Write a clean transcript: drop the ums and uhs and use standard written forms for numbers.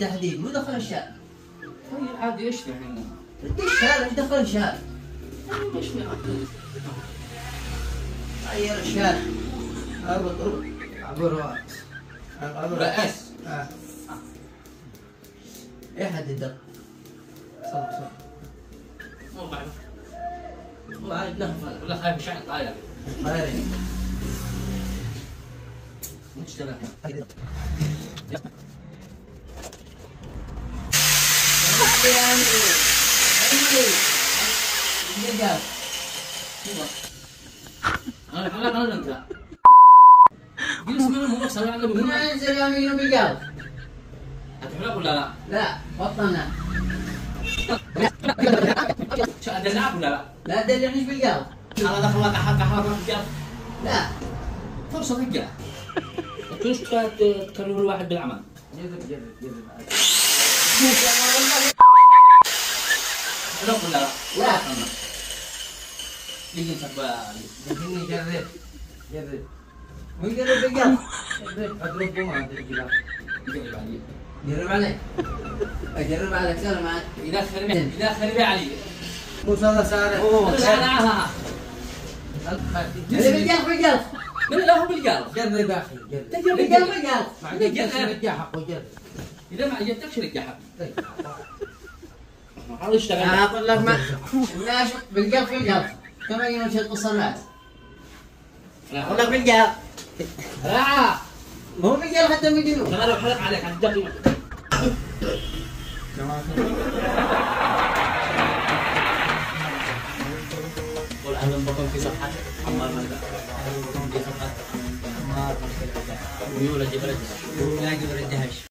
تحديد مو دخل الشارع. طيب عادي ايش يعني؟ الشارع ايش دخل الشارع؟ ايش في غير الشارع. اربط عبر رأس. ايه حد يدق؟ صل. مو بعرف. والله نهفل ولا خايف شعر طاير. طاير. مشترك. انا خلاك انا انت. جلس من الموقف صار عنده من هنا. ننزل يوم يجون بالجو. هتحلق ولا لا؟ لا بطلنا. ادلعك ولا لا؟ لا تدلعنيش بالجو. انا دخلت حلقه في الجو. لا. فرصه رجع. كيف تكلم الواحد بالعمل؟ جرب. لا ولا لا؟ لا. يجي مسبالي. يجيني جرب. مو يجرب بالجو. جرب اضربه ما ادري بالجو. يجرب علي. جرب علي. اجرب عليك سلام عليك. إذا خرب علي. مو صار سارع. اللي بالجو. لا هو بالقلب. جرب يا اخي جرب. تجرب بالجو. بعدين رجع حقه جرب. إذا ما عجبتكش رجع حق. هذا اشتغل. اقول لك ما الناس بالجو. كما يقولون شيء قصة الناس. اقول لك بالجو. لا مو بالجو حتى بالجنوب. انا لو حلق عليك هتدقي. قول اهلا بكم في صفحه عمار مندى. في صفحه عمار مندى. ويولد جبل الدهش.